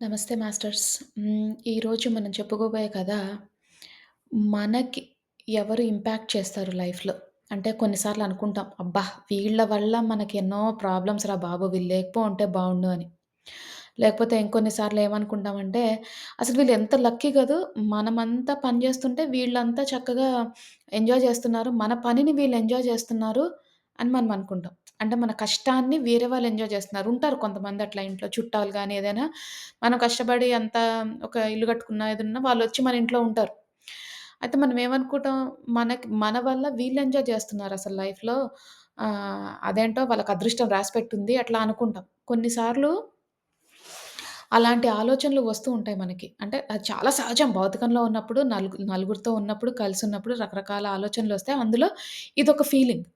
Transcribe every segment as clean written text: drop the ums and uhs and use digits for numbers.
నమస్తే మాస్టర్స్. ఈరోజు మనం చెప్పుకోబోయే కథ, మనకి ఎవరు ఇంపాక్ట్ చేస్తారు లైఫ్‌లో. అంటే కొన్నిసార్లు అనుకుంటాం, అబ్బా! వీళ్ళ వల్ల మనకి ఎన్నో ప్రాబ్లమ్స్ రా బాబు! వీళ్ళు లేకపోయుంటే బావుండు అని. లేకపోతే ఇంకొన్ని సార్లు ఏమనుకుంటామంటే, అసలు వీళ్ళు ఎంత లక్కీ కదూ! మనమంతా పని చేస్తుంటే వీళ్ళంతా చక్కగా ఎంజాయ్ చేస్తున్నారు. మన పనిని వీళ్ళు ఎంజాయ్ చేస్తున్నారు అని మనం అనుకుంటాం. అంటే మన కష్టాన్ని వేరే వాళ్ళు ఎంజాయ్ చేస్తున్నారు. ఉంటారు కొంతమంది అట్లా ఇంట్లో చుట్టాలు గాని ఏదైనా మనం కష్టపడి అంతా ఒక ఇల్లు కట్టుకున్నా, ఏదున్నా వాళ్ళొచ్చి మన ఇంట్లో ఉంటారు. అయితే మనం ఏమనుకుంటాం, మన వల్ల వీళ్ళు ఎంజాయ్ చేస్తున్నారు అసలు లైఫ్‌లో. అదేంటో వాళ్ళకి అదృష్టం రాసిపెట్టుంది అట్లా అనుకుంటాం. కొన్ని సార్లు అలాంటి ఆలోచనలు వస్తూ ఉంటాయి మనకి. అంటే అది చాలా సహజం భౌతికంలో ఉన్నప్పుడు నలుగురితో ఉన్నప్పుడు, కలిసున్నప్పుడు రకరకాల ఆలోచనలొస్తాయి. అందులో ఇదొక ఫీలింగ్.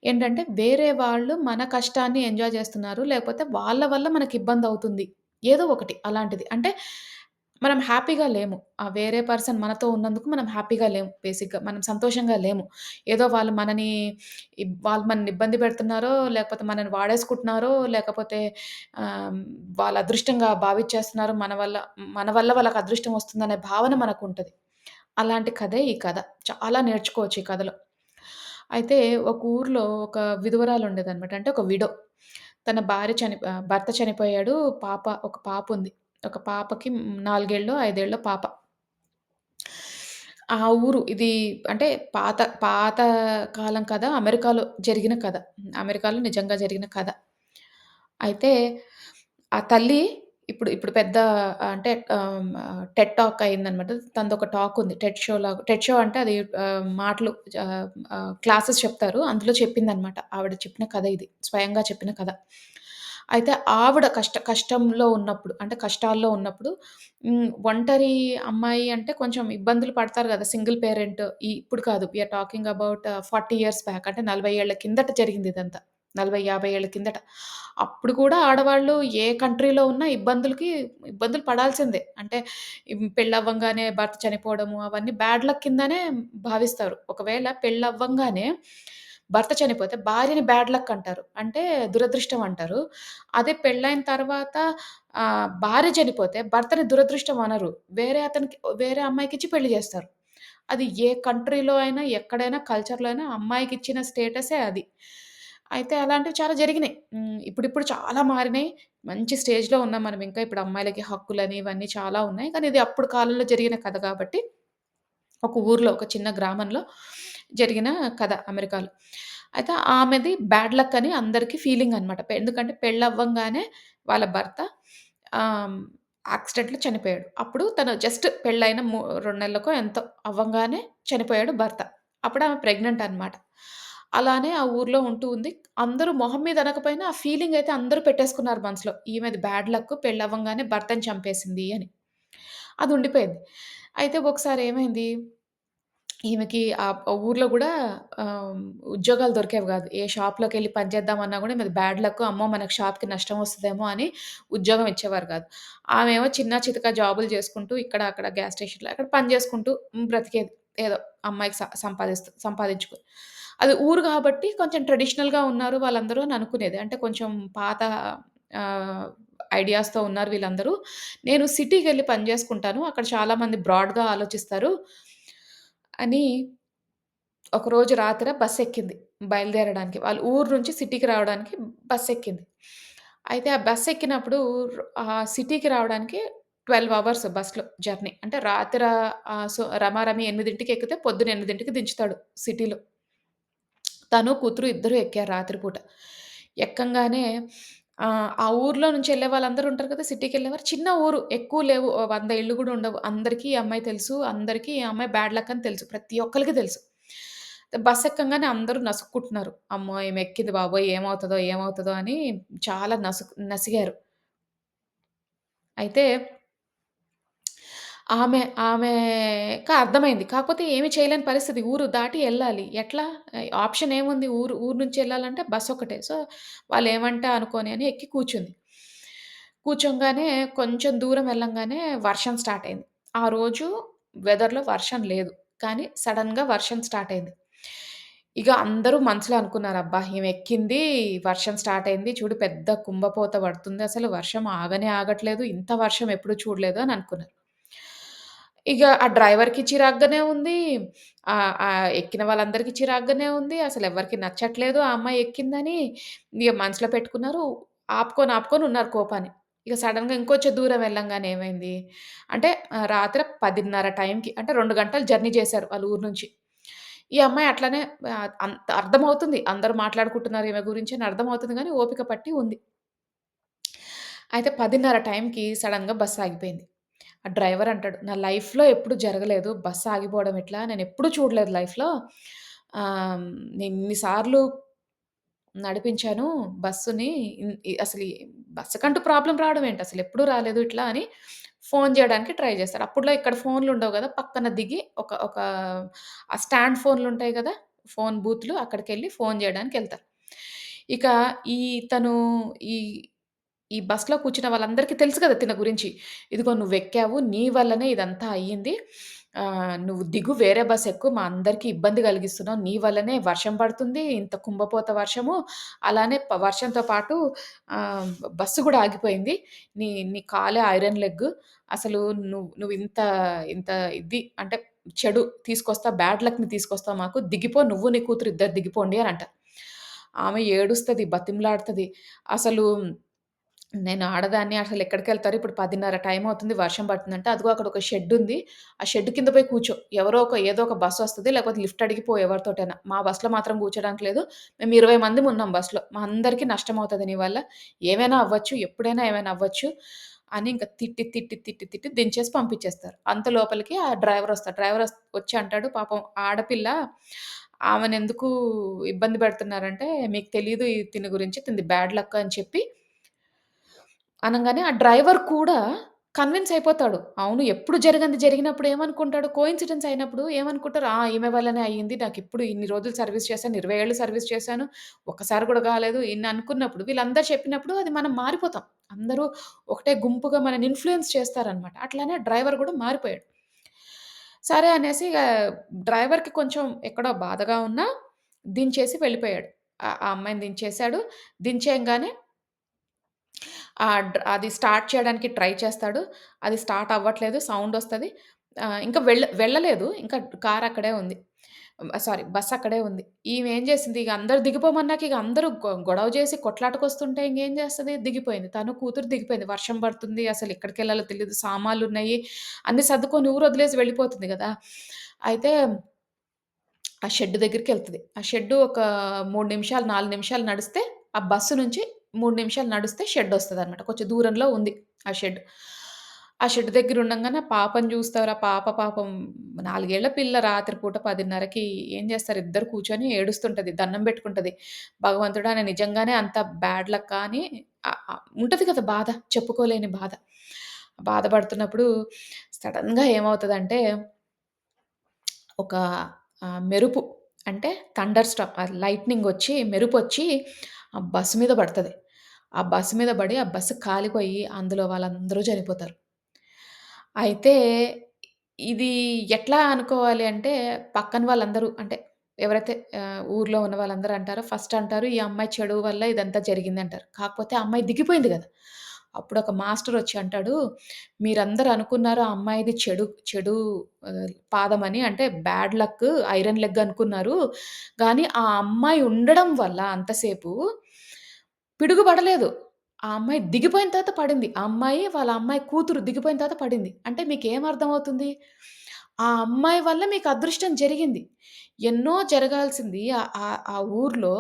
ఏంటంటే వేరే వాళ్ళు మన కష్టాన్ని ఎంజాయ్ చేస్తున్నారు. లేకపోతే వాళ్ళ వల్ల మనకిబ్బందవుతుంది. ఏదో ఒకటి అలాంటిది. అంటే మనం హ్యాపీగా లేము. ఆ వేరే పర్సన్ మనతో ఉన్నందుకు మనం హ్యాపీగా లేము బేసిక్‌గా. మనం సంతోషంగా లేము. ఏదో వాళ్ళు మనల్ని ఇబ్బంది పెడుతున్నారో, లేకపోతే మనల్ని వాడేసుకుంటున్నారో, లేకపోతే ఆహ్, వాళ్ళ అదృష్టంగా భావిచ్చేస్తున్నారు. మన వల్ల వాళ్ళకి అదృష్టం వస్తుందనే భావన మనకుంటది. అలాంటి కథే ఈ కథ. చాలా నేర్చుకోవచ్చు ఈ కథలో. అయితే ఒక ఊర్లో ఒక విధవరాలుండేదనమాట. అంటే ఒక విడో. భర్త చనిపోయాడు. ఒక పాపుంది. ఒక పాపకి 4 5 పాప. ఆ ఊరు ఇది అంటే పాత కాలం కథ. అమెరికాలో జరిగిన కథ. అమెరికాలో నిజంగా జరిగిన కథ. అయితే ఆ తల్లి ఇప్పుడు ఇప్పుడు పెద్ద అంటే టెడ్ టాక్ అయిందనమాట. తనదొక టాక్ ఉంది. టెడ్ షో అంటే అది మాటలు క్లాసెస్ చెప్తారు. అందులో చెప్పిందనమాట. ఆవిడ చెప్పిన కథ ఇది. స్వయంగా చెప్పిన కథ. అయితే ఆవిడ కష్టంలో ఉన్నప్పుడు అంటే కష్టాల్లో ఉన్నప్పుడు ఒంటరి అమ్మాయి అంటే కొంచెం ఇబ్బందులు పడతారు గదా! సింగిల్ పేరెంట్ ఇప్పుడు కాదు. We are talking about 40 years back అంటే 40 ఏళ్ల కిందట జరిగిందిదంతా. 40, 50 ఏళ్ల కిందట. అప్పుడు కూడా ఆడవాళ్ళు ఏ కంట్రీలో ఉన్నా ఇబ్బందులు పడాల్సిందే. అంటే పెళ్లవ్వంగానే భర్త చనిపోవడము అవన్నీ బ్యాడ్ లక్ కిందనే భావిస్తారు. ఒకవేళ పెళ్లవ్వంగానే భర్త చనిపోతే భార్యని బ్యాడ్ లక్ అంటారు. అంటే దురదృష్టం అంటారు. అదే పెళ్లయిన తర్వాత భార్య చనిపోతే భర్తని దురదృష్టం అనరు. వేరే అమ్మాయికిచ్చి పెళ్లి జేస్తారు. అది ఏ కంట్రీలో అయినా, ఎక్కడైనా కల్చర్‌లో అయినా అమ్మాయికిచ్చిన స్టేటసే అది. అయితే అలాంటివి చాలా జరిగినాయి. ఇప్పుడిప్పుడు చాలా మారినాయి. మంచి స్టేజ్‌లో ఉన్నాం మనం ఇంకా. ఇప్పుడు అమ్మాయిలకి హక్కులని ఇవన్నీ చాలా ఉన్నాయి. కానీ ఇది అప్పుడు కాలంలో జరిగిన కథ కాబట్టి ఒక ఊర్లో, ఒక చిన్న గ్రామంలో జరిగిన కథ అమెరికాలో. అయితే ఆమెది బ్యాడ్ లక్ అని అందరికి ఫీలింగనమాట. ఎందుకంటే పెళ్లవ్వంగానే వాళ్ళ భర్త ఆహ్, యాక్సిడెంట్‌లో చనిపోయాడు. అప్పుడు తను జస్ట్ పెళ్లయిన 2 నెలలకో ఎంతో అవ్వంగానే చనిపోయాడు భర్త. అప్పుడు ఆమె ప్రెగ్నెంట్ అనమాట. అలానే ఆ ఊర్లో ఉంటూ ఉంది. అందరూ మొహం మీద అనకపోయినా ఆ ఫీలింగయితే అందరూ పెట్టేసుకున్నారు మనసులో. ఈమెది బ్యాడ్ లక్ పెళ్లవ్వంగానే భర్తని చంపేసింది అని. అది ఉండిపోయింది. అయితే ఒకసారి ఏమైంది ఈమెకి ఊర్లో గూడా ఆహ్, ఉద్యోగాలు దొరికేవి గాదు. ఏ షాప్‌లోకెళ్ళి పని చేద్దామన్నా గూడా మీది బ్యాడ్ లక్. అమ్మో! మనకు షాప్‌కి నష్టం వస్తదేమో అని ఉద్యోగం ఇచ్చేవారు గాదు. ఆమేమో చిన్న చితకా జాబులు చేసుకుంటూ ఇక్కడ, అక్కడ గ్యాస్ స్టేషన్‌లో అక్కడ పని చేసుకుంటూ బ్రతికేది. ఏదో అమ్మాయికి సంపాదించుకొని. అది ఊరు గాబట్టి కొంచెం ట్రెడిషనల్‌గా ఉన్నారు వాళ్ళందరూ అని అనుకునేది. అంటే కొంచెం పాత ఆహ్, ఐడియాస్‌తో ఉన్నారు వీళ్ళందరూ. నేను సిటీకెళ్ళి పని జేసుకుంటాను. అక్కడ చాలా మంది బ్రాడ్‌గా ఆలోచిస్తారు అని ఒకరోజు రాత్రి బస్సెక్కింది బయలుదేరడానికి. వాళ్ళ ఊరు నుంచి సిటీకి రావడానికి బస్సెక్కింది. అయితే ఆ బస్సెక్కినప్పుడు సిటీకి రావడానికి 12 అవర్స్ బస్‌లో జర్నీ. అంటే రమారమి 8కి ఎక్కితే పొద్దున 8కి దించుతాడు సిటీలో. తను, కూతురు ఇద్దరు ఎక్కారు రాత్రి పూట. ఎక్కంగానే ఆ ఊర్లో నుంచి ఎళ్ళే వాళ్ళందరూ ఉంటారు కదా! సిటీకెళ్ళేవారు. చిన్న ఊరు ఎక్కువ లేవు. 100 ఇళ్ళు గూడా ఉండవు. అందరికీ ఈ అమ్మాయి తెలుసు. అందరికీ ఈ అమ్మాయి బ్యాడ్ లక్ అని తెలుసు. ప్రతి ఒక్కళ్ళకి తెలుసు. బస్ ఎక్కంగానే అందరూ నసుక్కుంటున్నారు. అమ్మో! ఈమె ఎక్కింది బాబోయ్! ఏమవుతదో, ఏమవుతదో అని చాలా నసిగారు. అయితే ఆమె ఆమెకి అర్థమైంది. కాకపోతే ఏమి చేయలేని పరిస్థితి. ఊరు దాటి ఎళ్ళాలి. ఎట్లా? ఆప్షన్ ఏముంది? ఊరు ఊరు నుంచి ఎళ్ళాలంటే బస్సొక్కటే. సో, వాళ్ళేమంటే అనుకోని అని ఎక్కి కూర్చుంది. కూర్చోంగానే కొంచెం దూరం వెళ్ళంగానే వర్షం స్టార్ట్ అయింది. ఆ రోజు వెదర్‌లో వర్షం లేదు. కానీ సడెన్‌గా వర్షం స్టార్ట్ అయింది. ఇగ అందరూ మనసులో అనుకున్నారు. అబ్బా! ఈమె ఎక్కింది, వర్షం స్టార్ట్ అయింది. చూడు పెద్ద కుంభపోత పడుతుంది. అసలు వర్షం ఆగనే ఆగట్లేదు. ఇంత వర్షం ఎప్పుడు చూడలేదు అని అనుకున్నారు. ఇగ ఆ డ్రైవర్‌కి చిరాగ్గానే ఉంది. ఎక్కిన వాళ్ళందరికీ చిరాగ్గానే ఉంది. అసలెవ్వరికీ నచ్చట్లేదు ఆ అమ్మాయి ఎక్కిందని. ఇగ మనసులో పెట్టుకున్నారు. ఆపుకొని ఉన్నారు కోపాన్ని. ఇక సడెన్‌గా ఇంకొంచెం దూరం వెళ్ళంగానే ఏమైంది, అంటే రాత్రి 10:30 టైంకి అంటే 2 గంటలు జర్నీ చేశారు వాళ్ళ ఊరు నుంచి. ఈ అమ్మాయి అట్లనే అంత అర్థమవుతుంది. అందరూ మాట్లాడుకుంటున్నారు ఈమె గురించి అని అర్థమవుతుంది గానీ ఓపిక పట్టి ఉంది. అయితే 10:30 టైంకి సడెన్‌గా బస్ ఆగిపోయింది. ఆ డ్రైవర్ అంటాడు, "నా లైఫ్‌లో ఎప్పుడు జరగలేదు. బస్ ఆగిపోవడం ఇట్లా. నేనెప్పుడు చూడలేదు లైఫ్‌లో. నేను ఇన్ని సార్లు నడిపించాను బస్సుని. అసలు ఈ బస్సుకంటూ ప్రాబ్లమ్ రావడం ఏంటి? అసలెప్పుడు రాలేదు ఇట్లా" అని ఫోను జేయడానికి ట్రై చేస్తాడు. అప్పట్లో ఇక్కడ ఫోన్లుండవు గదా! పక్కన దిగి ఒక ఒక ఆ స్టాండ్ ఫోన్లుంటాయి గదా! ఫోను బూత్‌లు అక్కడికెళ్ళి ఫోను జేయడానికెళ్తారు. ఇక ఇతను ఈ ఈ బస్‌లో కూర్చున్న వాళ్ళందరికీ తెలుసు కదా! తిన గురించి. "ఇదిగో నువ్వెక్కావు. నీ వల్లనే ఇదంతా అయ్యింది. నువ్వు దిగు వేరే బస్ ఎక్కు. మా అందరికీ ఇబ్బంది కలిగిస్తున్నావు. నీ వల్లనే వర్షం పడుతుంది. ఇంత కుంభపోత వర్షము. అలానే వర్షంతో పాటు ఆహ్, బస్సు గూడా ఆగిపోయింది. నీ నీ కాలే ఐరన్ లెగ్. అసలు నువ్వింత ఇంత ఇది అంటే చెడు తీసుకొస్తావు. బ్యాడ్ లక్‌ని తీసుకొస్తావు మాకు. దిగిపో నువ్వు నీ కూతురు ఇద్దరు దిగిపోండి" అని అంటారు. ఆమె ఏడుస్తది, బతిమలాడుతది. అసలు నేను ఆడదాన్ని అసలెక్కడికెళ్తారు? ఇప్పుడు 10:30 టైమవుతుంది. వర్షం పడుతుందంటే, అదిగో అక్కడ ఒక షెడ్డుంది. ఆ షెడ్ కింద పోయి కూర్చో. ఏదో ఒక బస్సొస్తది. లేకపోతే లిఫ్ట్ అడిగి పో ఎవరితోటైనా. మా బస్‌లో మాత్రం కూర్చోడానికి లేదు. మేము 20 మందిమున్నాం బస్‌లో. మా అందరికీ నష్టమవుతది నీ వల్ల. ఏమైనా అవ్వచ్చు. ఎప్పుడైనా ఏమైనా అవ్వచ్చు. అని ఇంక తిట్టి దించేసి పంపించేస్తారు. అంత లోపలికి ఆ డ్రైవరొస్తాడు. వచ్చి అంటాడు, "పాపం ఆడపిల్ల ఆమెనెందుకు ఇబ్బంది పెడుతున్నారంటే, మీకు తెలీదు తిని గురించి. తినది బ్యాడ్ లక్" అని చెప్పి అనంగానే ఆ డ్రైవర్ కూడా కన్విన్స్ అయిపోతాడు. అవును. ఎప్పుడు జరగంది జరిగినప్పుడు ఏమనుకుంటాడు? కోయిన్సిడెన్స్ అయినప్పుడు ఏమనుకుంటారు? ఈమె వల్లనే అయింది. నాకిప్పుడు ఇన్ని రోజులు సర్విస్ చేశాను. 20 ఏళ్ళు సర్విస్ చేశాను. ఒక్కసారి కూడా కాలేదు. ఇన్ని అనుకున్నప్పుడు వీళ్ళందరూ చెప్పినప్పుడు అది మనం మారిపోతాం. అందరూ ఒకటే గుంపుగా మనని ఇన్‌ఫ్లూయెన్స్ చేస్తారనమాట. అట్లానే డ్రైవర్ కూడా మారిపోయాడు. సరే అనేసి ఇగ డ్రైవర్‌కి కొంచెం ఎక్కడో బాధగా ఉన్నా దించేసి వెళ్ళిపోయాడు. ఆ అమ్మాయిని దించేసాడు. దించేయంగానే అది స్టార్ట్ చేయడానికి ట్రై చేస్తాడు. అది స్టార్ట్ అవ్వట్లేదు. సౌండొస్తది. ఇంకా వెళ్ళలేదు. ఇంకా కార్ అక్కడే ఉంది. సారీ బస్ అక్కడే ఉంది. ఈమె ఏం చేసింది ఇగ అందరూ దిగిపోమన్నాక ఇగ అందరూ గొడవ చేసి కొట్లాటకొస్తుంటే ఇంగేం చేస్తది దిగిపోయింది. తను కూతురు దిగిపోయింది. వర్షం పడుతుంది. అసలు ఎక్కడికెళ్ళాలో తెలీదు. సామాన్లున్నయి. అన్నీ సర్దుకొని ఊరొదిలేసి వెళ్ళిపోతుంది గదా! అయితే ఆ షెడ్ దగ్గరికెళ్తది. ఆ షెడ్డు ఒక 3 నిమిషాలు, 4 నిమిషాలు నడిస్తే ఆ బస్సు నుంచి 3 నిమిషాలు నడిస్తే షెడ్డొస్తదనమాట. కొంచెం దూరంలో ఉంది ఆ షెడ్. ఆ షెడ్ దగ్గర ఉండంగానే ఆ పాపని చూస్తారు. ఆ పాప పాపం 4 ఏళ్ల పిల్ల రాత్రి పూట 10:30కి ఏం చేస్తారు ఇద్దరు కూర్చొని ఏడుస్తుంటది. దండం పెట్టుకుంటది. భగవంతుడా! నేను నిజంగానే అంత బ్యాడ్ లక్కా అని ఉంటది కదా బాధ. చెప్పుకోలేని బాధ. బాధపడుతున్నప్పుడు సడెన్‌గా ఏమవుతదంటే ఒక మెరుపు అంటే థండర్ స్టార్మ్ లైట్నింగొచ్చి, మెరుపొచ్చి ఆ బస్సు మీద పడతది. ఆ బస్సు మీద పడి, ఆ బస్సు కాలిపోయి అందులో వాళ్ళందరూ చనిపోతారు. అయితే ఇది ఎట్లా అనుకోవాలి అంటే, పక్కన వాళ్ళందరూ అంటే ఎవరైతే ఊర్లో ఉన్న వాళ్ళందరూ అంటారో ఫస్ట్ అంటారు, "ఈ అమ్మాయి చెడు వల్ల ఇదంతా జరిగిందంటారు." కాకపోతే ఆ అమ్మాయి దిగిపోయింది గదా! అప్పుడొక మాస్టరొచ్చి అంటాడు, "మీరందరూ అనుకున్నారు ఆ అమ్మాయిది చెడు చెడు పాదమని అంటే బ్యాడ్ లక్, ఐరన్ లెగ్ అనుకున్నారు. గానీ ఆ అమ్మాయి ఉండడం వల్ల అంతసేపు పిడుగు పడలేదు. ఆ అమ్మాయి దిగిపోయిన తర్వాత పడింది. ఆ అమ్మాయి, వాళ్ళ అమ్మాయి కూతురు దిగిపోయిన తర్వాత పడింది. అంటే మీకేం అర్థమవుతుంది? ఆ అమ్మాయి వల్ల మీకు అదృష్టం జరిగింది. ఎన్నో జరగాల్సింది ఆ ఊర్లో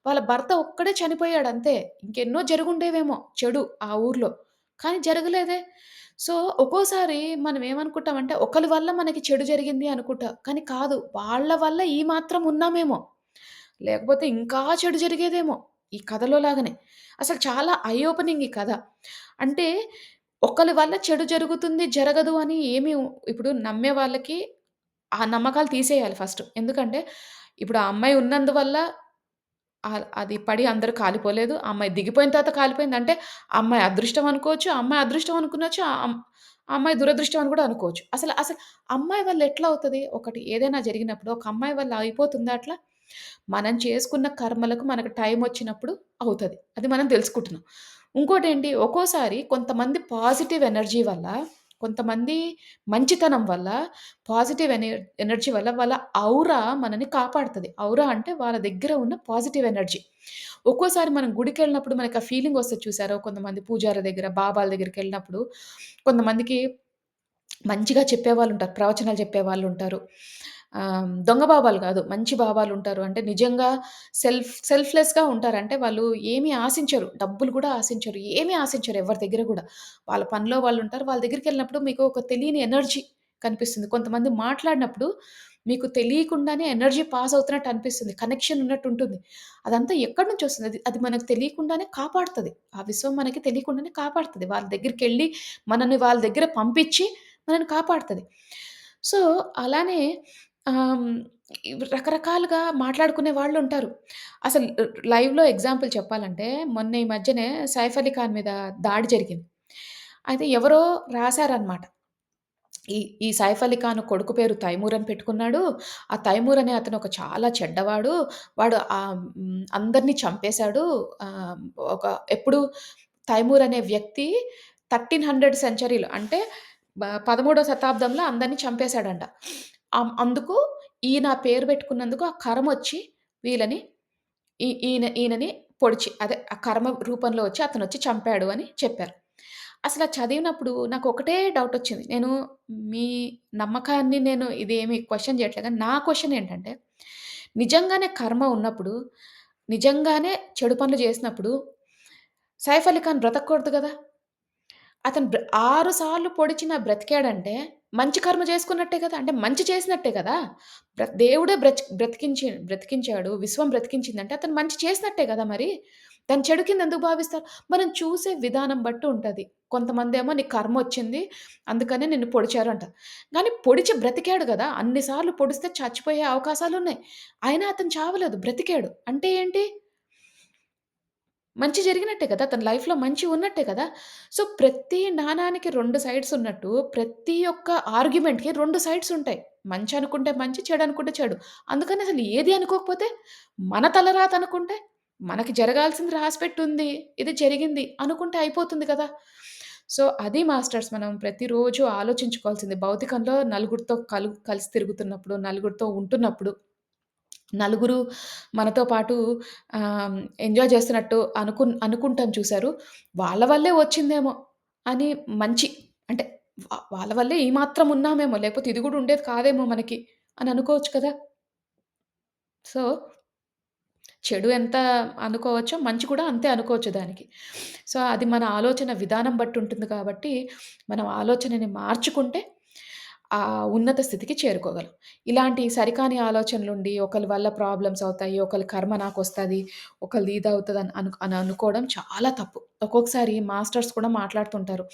వాళ్ళ భర్త ఒక్కడే చనిపోయాడంతే. ఇంకెన్నో జరుగుండేవేమో చెడు ఆ ఊర్లో. కానీ జరగలేదే. సో, ఒక్కోసారి మనం ఏమనుకుంటామంటే ఒకలి వల్ల మనకి చెడు జరిగింది అనుకుంటాం. కానీ కాదు. వాళ్ళ వల్ల ఈ మాత్రం ఉన్నామేమో. లేకపోతే ఇంకా చెడు జరిగేదేమో. ఈ కథలో లాగానే. అసలు చాలా ఐ ఓపెనింగ్ ఈ కథ. అంటే ఒకలి వల్ల చెడు జరుగుతుంది, జరగదు అని ఏమి ఇప్పుడు నమ్మే వాళ్ళకి ఆ నమ్మకాలు తీసేయాలి ఫస్ట్. ఎందుకంటే ఇప్పుడు ఆ అమ్మాయి ఉన్నందువల్ల అది పడి అందరూ కాలిపోలేదు. ఆ అమ్మాయి దిగిపోయిన తర్వాత కాలిపోయిందంటే, ఆ అమ్మాయి అదృష్టం అనుకోవచ్చు. ఆ అమ్మాయి అదృష్టం అనుకునొచ్చు. ఆ అమ్మాయి దురదృష్టం అని కూడా అనుకోవచ్చు. అసలు అమ్మాయి వల్ల ఎట్లా అవుతది? ఒకటి ఏదైనా జరిగినప్పుడు ఒక అమ్మాయి వల్ల అయిపోతుందా అట్లా? మనం చేసుకున్న కర్మలకు మనకు టైమొచ్చినప్పుడు అవుతది. అది మనం తెలుసుకుంటున్నాం. ఇంకోటేంటి ఒక్కోసారి కొంతమంది పాజిటివ్ ఎనర్జీ వల్ల, కొంతమంది మంచితనం వల్ల, పాజిటివ్ ఎనర్జీ వల్ల వాళ్ళ ఔరా మనని కాపాడుతది. ఔరా అంటే వాళ్ళ దగ్గర ఉన్న పాజిటివ్ ఎనర్జీ. ఒక్కోసారి మనం గుడికెళ్ళినప్పుడు మనకు ఆ ఫీలింగొస్తది చూసారా? కొంతమంది పూజారుల దగ్గర, బాబాల దగ్గరికెళ్ళినప్పుడు కొంతమందికి మంచిగా చెప్పేవాళ్ళుంటారు. ప్రవచనాలు చెప్పేవాళ్ళుంటారు. దొంగ బాబాలు గాదు. మంచి బాబాలుంటారు. అంటే నిజంగా సెల్ఫ్‌లెస్‌గా ఉంటారు. అంటే వాళ్ళు ఏమి ఆశించరు. డబ్బులు కూడా ఆశించరు. ఏమి ఆశించరు ఎవరి దగ్గర గూడా. వాళ్ళ పనిలో వాళ్ళుంటారు. వాళ్ళ దగ్గరికెళ్ళినప్పుడు మీకు ఒక తెలియని ఎనర్జీ కనిపిస్తుంది. కొంతమంది మాట్లాడినప్పుడు మీకు తెలియకుండానే ఎనర్జీ పాస్ అవుతున్నట్టు అనిపిస్తుంది. కనెక్షన్ ఉన్నట్టుంటుంది. అదంతా ఎక్కడి నుంచొస్తుంది? అది అది మనకు తెలియకుండానే కాపాడుతది. ఆ విశ్వం మనకి తెలియకుండానే కాపాడుతది. వాళ్ళ దగ్గరికెళ్ళి మనల్ని వాళ్ళ దగ్గర పంపించి మనల్ని కాపాడుతది. సో, అలానే ఆహ్, రకరకాలుగా మాట్లాడుకునే వాళ్ళుంటారు. అసలు లైవ్‌లో ఎగ్జాంపుల్ చెప్పాలంటే, మొన్న ఈ మధ్యనే సైఫ్ అలీ ఖాన్ మీద దాడి జరిగింది. అయితే ఎవరో రాసారనమాట. ఈ ఈ సైఫ్ అలీ ఖాన్ కొడుకు పేరు తైమూర్ అని పెట్టుకున్నాడు. ఆ తైమూర్ అనే అతను ఒక చాలా చెడ్డవాడు. వాడు అందరిని చంపేశాడు. ఆహ్, ఒక ఎప్పుడు తైమూర్ అనే వ్యక్తి 1300 సెంచరీలో అంటే 13వ శతాబ్దంలో అందరిని చంపేశాడంట. అందుకు ఈయన పేరు పెట్టుకున్నందుకు ఆ కర్మొచ్చి వీళ్ళని ఈయనని పొడిచి అదే ఆ కర్మ రూపంలో వచ్చి అతనొచ్చి చంపాడు అని చెప్పారు. అసల చదివినప్పుడు నాకొకటే డౌటొచ్చింది. మీ నమ్మకాన్ని ఇదేమి క్వెషన్ చేయట్లేదు గానీ, నా క్వెషన్ ఏంటంటే, నిజంగానే కర్మ ఉన్నప్పుడు, నిజంగానే చెడు పనులు చేసినప్పుడు, సైఫ్ అలీ ఖాన్ బ్రతకూడదు గదా! అతను 6 సార్లు పొడిచినా బ్రతికాడంటే, మంచి కర్మ చేసుకున్నట్టే కదా! అంటే మంచి చేసినట్టే కదా! దేవుడే బ్రతికించాడు. విశ్వం బ్రతికించిందంటే అతను మంచి చేసినట్టే కదా మరి! దాన్ని చెడు కింద ఎందుకు భావిస్తారు? మనం చూసే విధానం బట్టి ఉంటది. కొంతమందేమో నీకు కర్మొచ్చింది. అందుకనే నిన్ను పొడిచారు అంటారు. గానీ పొడిచి బ్రతికాడు గదా! అన్ని సార్లు పొడిస్తే చచ్చిపోయే అవకాశాలున్నాయి. అయినా అతను చావలేదు. బ్రతికాడు. అంటే ఏంటి? మంచి జరిగినట్టే కదా! తన లైఫ్‌లో మంచి ఉన్నట్టే కదా! సో, ప్రతి నాణానికి 2 సైడ్స్ ఉన్నట్టు, ప్రతి ఒక్క ఆర్గ్యుమెంట్‌కి 2 సైడ్స్ ఉంటాయి. మంచి అనుకుంటే మంచి, చెడు అనుకుంటే చెడు. అందుకని అసలు ఏది అనుకోకపోతే, మన తలరాత అనుకుంటే, మనకి జరగాల్సింది రాసిపెట్టుంది. ఇది జరిగింది అనుకుంటే అయిపోతుంది కదా! సో, అది మాస్టర్స్ మనం ప్రతిరోజు ఆలోచించుకోవాల్సింది. భౌతికంలో నలుగురితో కలిసి తిరుగుతున్నప్పుడు, నలుగురితో ఉంటున్నప్పుడు నలుగురు మనతో పాటు ఆహ్, ఎంజాయ్ చేస్తున్నట్టు అనుకుంటాం చూసారు. వాళ్ళ వల్లే వచ్చిందేమో అని మంచి అంటే వాళ్ళ వల్లే ఈ మాత్రం ఉన్నామేమో లేకపోతే ఇది గూడా ఉండేది కాదేమో మనకి అని అనుకోవచ్చు కదా! సో, చెడు ఎంత అనుకోవచ్చో, మంచి కూడా అంతే అనుకోవచ్చు దానికి. సో, అది మన ఆలోచన విధానం బట్టి ఉంటుంది కాబట్టి, మనం ఆలోచనని మార్చుకుంటే ఉన్నత స్థితికి చేరుకోగలం. ఇలాంటి సరికాని ఆలోచనలుండి, ఒకళ్ళ వల్ల ప్రాబ్లమ్స్ అవుతాయి, ఒకళ్ళ కర్మ నాకొస్తది, ఒకళ్ళది ఇదవుతదని అని అనుకోవడం చాలా తప్పు. ఒక్కొక్కసారి మాస్టర్స్ కూడా మాట్లాడుతుంటారు.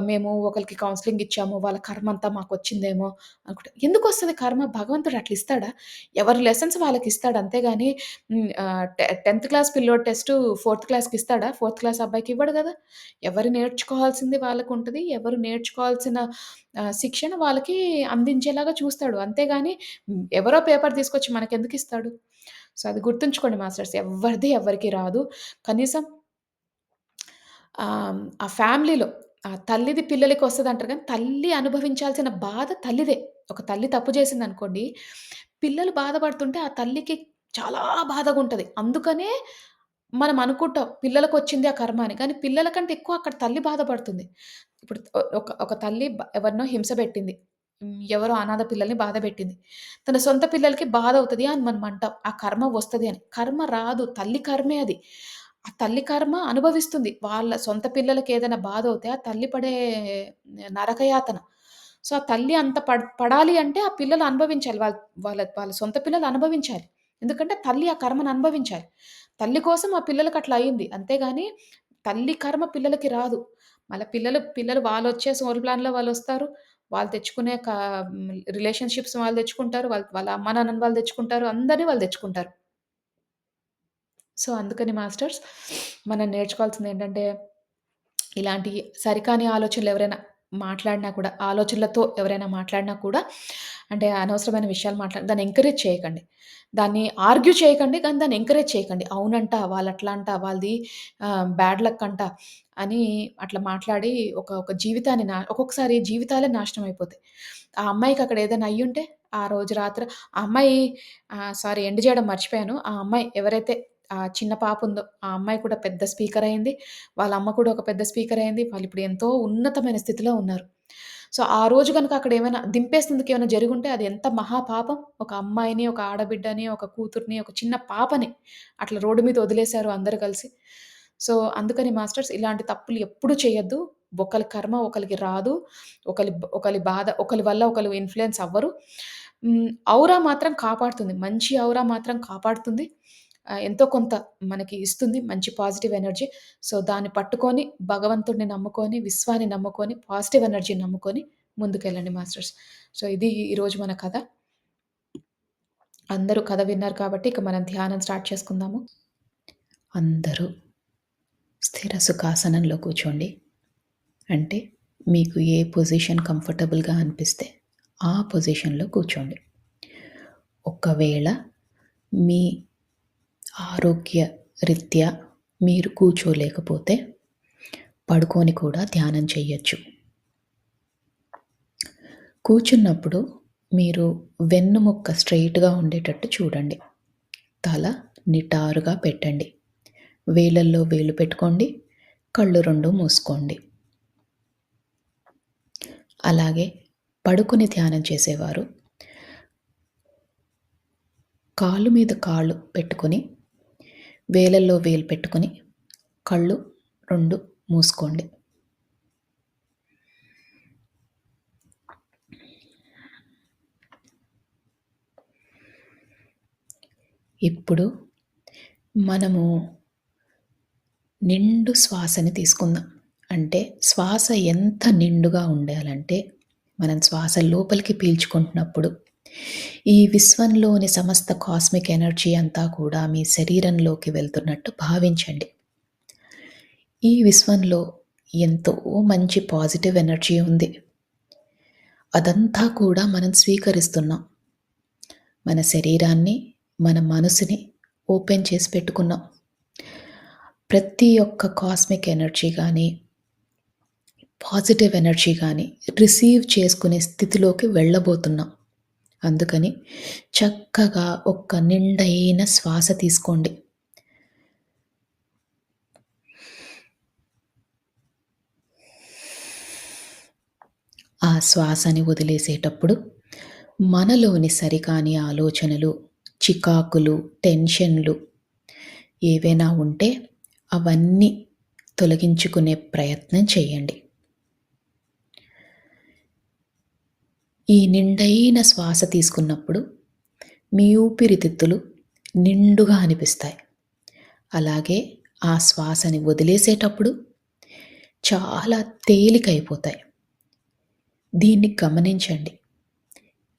మేము ఒకళ్ళకి కౌన్సెలింగ్ ఇచ్చాము, వాళ్ళ కర్మంతా మాకొచ్చిందేమో అనుకుంట. ఎందుకొస్తది కర్మ? భగవంతుడు అట్లా ఇస్తాడా? ఎవరి లెసన్స్ వాళ్ళకిస్తాడు అంతేగాని 10థ్ క్లాస్ పిల్లోడి టెస్టు ఫోర్త్ క్లాస్‌కి ఇస్తాడా? ఫోర్త్ క్లాస్ అబ్బాయికి ఇవ్వడు గదా! ఎవరు నేర్చుకోవాల్సింది వాళ్ళకుంటది. ఎవరు నేర్చుకోవాల్సిన శిక్షణ వాళ్ళకి అందించేలాగా చూస్తాడు. అంతేగాని ఎవరో పేపర్ తీసుకొచ్చి మనకెందుకిస్తాడు? సో, అది గుర్తుంచుకోండి మాస్టర్స్. ఎవ్వరిది ఎవ్వరికీ రాదు. కనీసం ఆ ఫ్యామిలీలో తల్లిది పిల్లలకొస్తదంటారు గానీ, తల్లి అనుభవించాల్సిన బాధ తల్లిదే. ఒక తల్లి తప్పు చేసిందనుకోండి, పిల్లలు బాధపడుతుంటే ఆ తల్లికి చాలా బాధగుంటది. అందుకనే మనం అనుకుంటాం పిల్లలకొచ్చింది ఆ కర్మ అని. కానీ పిల్లల కంటే ఎక్కువ అక్కడ తల్లి బాధపడుతుంది. ఇప్పుడు ఒక తల్లి ఎవరినో హింస పెట్టింది. ఎవరో అనాథ పిల్లల్ని బాధపెట్టింది. తన సొంత పిల్లలకి బాధవుతది అని మనం అంటాం. ఆ కర్మ వస్తది అని. కర్మ రాదు. తల్లి కర్మే అది. ఆ తల్లి కర్మ అనుభవిస్తుంది. వాళ్ళ సొంత పిల్లలకేదైనా బాధవుతే ఆ తల్లి పడే నరకయాతన. సో, ఆ తల్లి అంత పడాలి అంటే ఆ పిల్లలు అనుభవించాలి. వాళ్ళ వాళ్ళ సొంత పిల్లలు అనుభవించాలి. ఎందుకంటే తల్లి ఆ కర్మను అనుభవించాలి. తల్లి కోసం ఆ పిల్లలకి అట్లా అయింది. అంతేగాని తల్లి కర్మ పిల్లలకి రాదు. మళ్ళా పిల్లలు వాళ్ళొచ్చే సోల్ ప్లాన్‌లో వాళ్ళొస్తారు. వాళ్ళు తెచ్చుకునే రిలేషన్‌షిప్స్ వాళ్ళు తెచ్చుకుంటారు. వాళ్ళ అమ్మానాన్నని వాళ్ళు తెచ్చుకుంటారు. అందరిని వాళ్ళు తెచ్చుకుంటారు. సో, అందుకని మాస్టర్స్ మనం నేర్చుకోవాల్సిందేంటంటే, ఇలాంటి సరికాని ఆలోచనలు ఎవరైనా మాట్లాడినా కూడా, ఆలోచనలతో ఎవరైనా మాట్లాడినా కూడా అంటే అనవసరమైన విషయాలు దాన్ని ఎంకరేజ్ చేయకండి. దాన్ని ఆర్గ్యూ చేయకండి. కానీ దాన్ని ఎంకరేజ్ చేయకండి. అవునంట, వాళ్ళట్లా అంట, వాళ్ళది బ్యాడ్ లక్ అంట అని అట్లా మాట్లాడి ఒక ఒక జీవితాన్ని ఒక్కొక్కసారి జీవితాలే నాశనం అయిపోతాయి. ఆ అమ్మాయికి అక్కడ ఏదైనా అయ్యుంటే ఆ రోజు రాత్రి ఆ అమ్మాయి సారీ ఎండ్ చేయడం మర్చిపోయాను. ఆ అమ్మాయి ఎవరైతే ఆ చిన్న పాప ఉందో, ఆ అమ్మాయి కూడా పెద్ద స్పీకర్ అయింది. వాళ్ళ అమ్మ కూడా ఒక పెద్ద స్పీకర్ అయింది. వాళ్ళిప్పుడు ఎంతో ఉన్నతమైన స్థితిలో ఉన్నారు. సో, ఆ రోజు గనుక అక్కడ ఏమైనా దింపేసినందుకేమైనా జరిగుంటే అది ఎంత మహాపాపం. ఒక అమ్మాయిని, ఒక ఆడబిడ్డని, ఒక కూతుర్ని, ఒక చిన్న పాపని అట్లా రోడ్డు మీద వదిలేసారు అందరూ కలిసి. సో, అందుకని మాస్టర్స్ ఇలాంటి తప్పులు ఎప్పుడు చేయొద్దు. ఒకళ్ళ కర్మ ఒకళ్ళకి రాదు. ఒకళ్ళ బాధ ఒకళ్ళ వల్ల ఒకళ్ళు ఇన్‌ఫ్లూయెన్స్ అవ్వరు. ఔరా మాత్రం కాపాడుతుంది. మంచి ఔరా మాత్రం కాపాడుతుంది. ఎంతో కొంత మనకి ఇస్తుంది మంచి పాజిటివ్ ఎనర్జీ. సో, దాన్ని పట్టుకొని భగవంతుడిని నమ్ముకొని, విశ్వాన్ని నమ్ముకొని, పాజిటివ్ ఎనర్జీని నమ్ముకొని ముందుకెళ్ళండి మాస్టర్స్. సో, ఇది ఈరోజు మన కథ. అందరూ కథ విన్నారు కాబట్టి ఇక మనం ధ్యానం స్టార్ట్ చేసుకుందాము. అందరూ స్థిర సుఖాసనంలో కూర్చోండి. అంటే మీకు ఏ పొజిషన్ కంఫర్టబుల్‌గా అనిపిస్తే ఆ పొజిషన్‌లో కూర్చోండి. ఒకవేళ మీ ఆరోగ్య రీత్యా మీరు కూర్చోలేకపోతే పడుకొని కూడా ధ్యానం చెయ్యొచ్చు. కూర్చున్నప్పుడు మీరు వెన్నుముక్క స్ట్రెయిట్‌గా ఉండేటట్టు చూడండి. తల నిటారుగా పెట్టండి. వేలల్లో వేలు పెట్టుకోండి. కళ్ళు 2 మూసుకోండి. అలాగే పడుకొని ధ్యానం చేసేవారు కాళ్ళు మీద కాళ్ళు పెట్టుకొని, వేలల్లో వేలు పెట్టుకొని, కళ్ళు 2 మూసుకోండి. ఇప్పుడు మనము నిండు శ్వాసని తీసుకుందాం. అంటే శ్వాస ఎంత నిండుగా ఉండాలంటే, మనం శ్వాస లోపలికి పీల్చుకుంటున్నప్పుడు, ఈ విశ్వంలోని సమస్త కాస్మిక్ ఎనర్జీ అంతా కూడా మీ శరీరంలోకి వెళ్తున్నట్టు భావించండి. ఈ విశ్వంలో ఎంతో మంచి పాజిటివ్ ఎనర్జీ ఉంది. అదంతా కూడా మనం స్వీకరిస్తున్నాం. మన శరీరాన్ని, మన మనసుని ఓపెన్ చేసి పెట్టుకున్నాం. ప్రతి ఒక్క కాస్మిక్ ఎనర్జీ గానీ, పాజిటివ్ ఎనర్జీ గానీ రిసీవ్ చేసుకునే స్థితిలోకి వెళ్ళబోతున్నాం. అందుకని చక్కగా ఒక్క నిండైన శ్వాస తీసుకోండి. ఆ శ్వాసని వదిలేసేటప్పుడు మనలోని సరికాని ఆలోచనలు, చికాకులు, టెన్షన్‌లు ఏవైనా ఉంటే అవన్నీ తొలగించుకునే ప్రయత్నం చేయండి. ఈ నిండైన శ్వాస తీసుకున్నప్పుడు మీ ఊపిరితిత్తులు నిండుగా అనిపిస్తాయి. అలాగే ఆ శ్వాసని వదిలేసేటప్పుడు చాలా తేలికైపోతాయి. దీన్ని గమనించండి.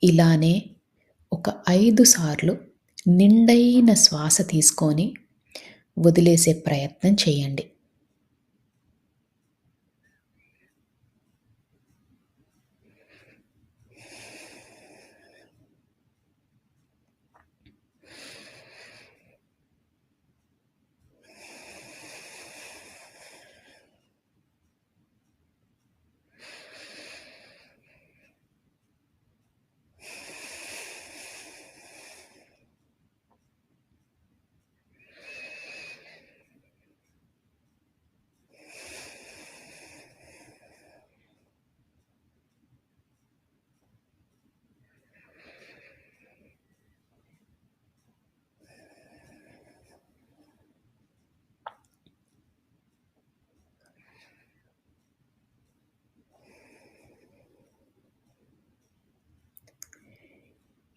ఇలానే ఒక 5 సార్లు నిండైన శ్వాస తీసుకొని వదిలేసే ప్రయత్నం చేయండి.